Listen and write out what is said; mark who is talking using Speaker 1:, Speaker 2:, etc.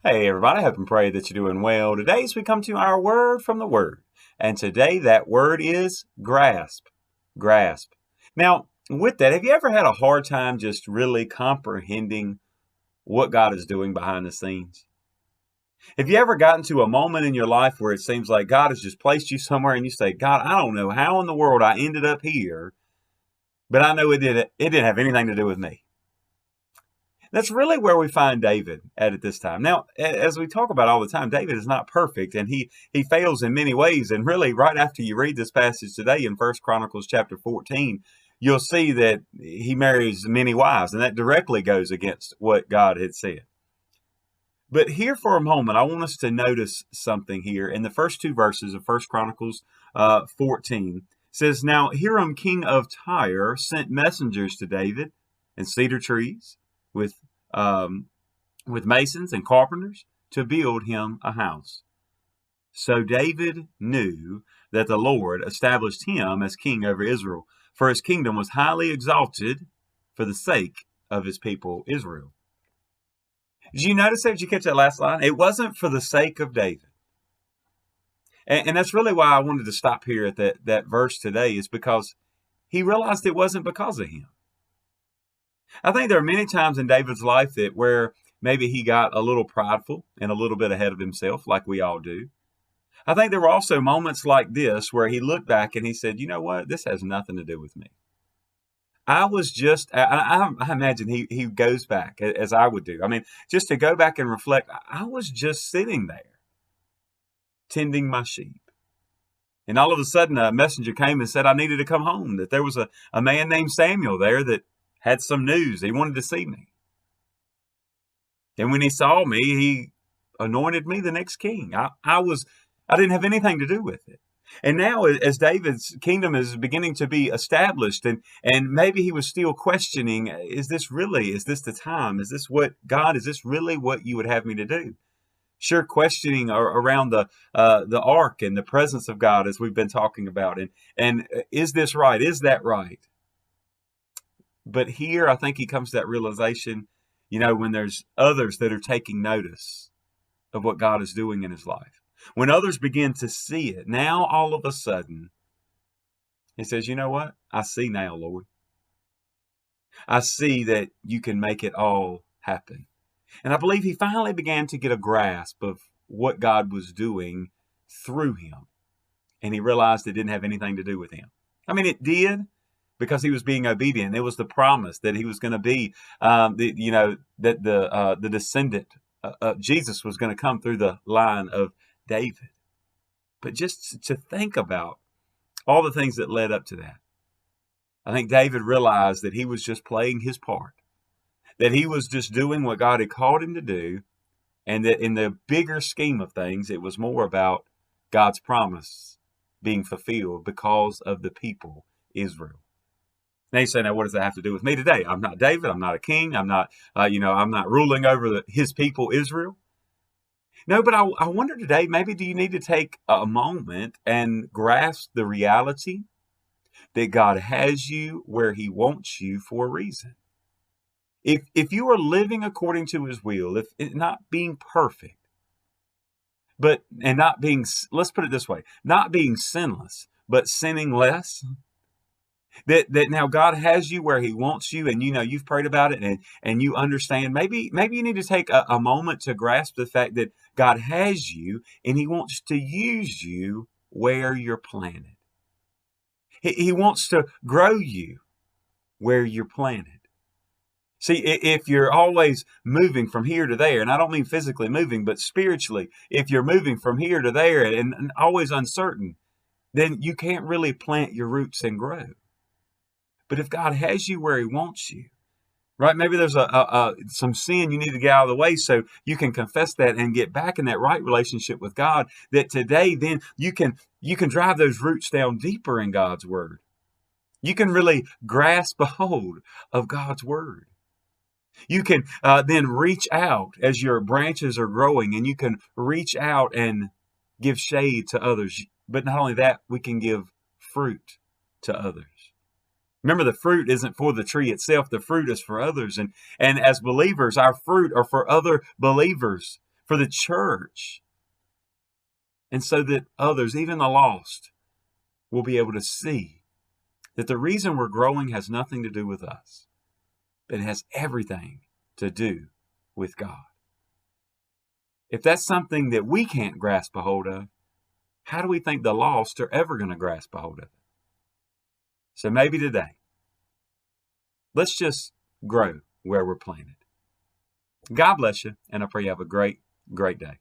Speaker 1: Hey everybody, I hope and pray that you're doing well. Today as we come to our word from the word. And today that word is grasp. Grasp. Now, with that, have you ever had a hard time just really comprehending what God is doing behind the scenes? Have you ever gotten to a moment in your life where it seems like God has just placed you somewhere and you say, God, I don't know how in the world I ended up here, but I know it didn't have anything to do with me. That's really where we find David at this time. Now, as we talk about all the time, David is not perfect, and he fails in many ways. And really, right after you read this passage today in First Chronicles chapter 14, you'll see that he marries many wives, and that directly goes against what God had said. But here for a moment, I want us to notice something here in the first two verses of First Chronicles 14. It says, "Now Hiram, king of Tyre, sent messengers to David and cedar trees with um, with masons and carpenters to build him a house. So David knew that the Lord established him as king over Israel, for his kingdom was highly exalted for the sake of his people Israel." Did you notice that? Did you catch that last line? It wasn't for the sake of David. And that's really why I wanted to stop here at that verse today, is because he realized it wasn't because of him. I think there are many times in David's life that where maybe he got a little prideful and a little bit ahead of himself, like we all do. I think there were also moments like this where he looked back and he said, you know what? This has nothing to do with me. I was just, I imagine he goes back as I would do. I mean, just to go back and reflect, I was just sitting there tending my sheep. And all of a sudden, a messenger came and said I needed to come home, that there was a man named Samuel there that had some news. He wanted to see me. And when he saw me, he anointed me the next king. I didn't have anything to do with it. And now, as David's kingdom is beginning to be established, and maybe he was still questioning, is this the time? Is this what, God, is this really what you would have me to do? Sure, questioning around the ark and the presence of God, as we've been talking about. And is this right? Is that right? But here, I think he comes to that realization, when there's others that are taking notice of what God is doing in his life. When others begin to see it, now all of a sudden, he says, you know what? I see now, Lord. I see that you can make it all happen. And I believe he finally began to get a grasp of what God was doing through him. And he realized it didn't have anything to do with him. I mean, it did, because he was being obedient. It was the promise that he was going to be, that the descendant, Jesus, was going to come through the line of David. But just to think about all the things that led up to that, I think David realized that he was just playing his part, that he was just doing what God had called him to do, and that in the bigger scheme of things, it was more about God's promise being fulfilled because of the people, Israel. Now you say, now what does that have to do with me today? I'm not David. I'm not a king. I'm not, I'm not ruling over his people, Israel. No, but I wonder today, maybe do you need to take a moment and grasp the reality that God has you where he wants you for a reason? If you are living according to his will, if not being perfect, and not being, let's put it this way, not being sinless, but sinning less, that now God has you where he wants you, and you've prayed about it, and you understand, maybe you need to take a moment to grasp the fact that God has you and he wants to use you where you're planted. He wants to grow you where you're planted. See, if you're always moving from here to there, and I don't mean physically moving, but spiritually, if you're moving from here to there and always uncertain, then you can't really plant your roots and grow. But if God has you where he wants you, right? Maybe there's some sin you need to get out of the way so you can confess that and get back in that right relationship with God, that today then you can drive those roots down deeper in God's word. You can really grasp a hold of God's word. You can then reach out as your branches are growing, and you can reach out and give shade to others. But not only that, we can give fruit to others. Remember, the fruit isn't for the tree itself. The fruit is for others. And as believers, our fruit are for other believers, for the church, and so that others, even the lost, will be able to see that the reason we're growing has nothing to do with us, but it has everything to do with God. If that's something that we can't grasp a hold of, how do we think the lost are ever going to grasp a hold of it? So maybe today, let's just grow where we're planted. God bless you, and I pray you have a great, great day.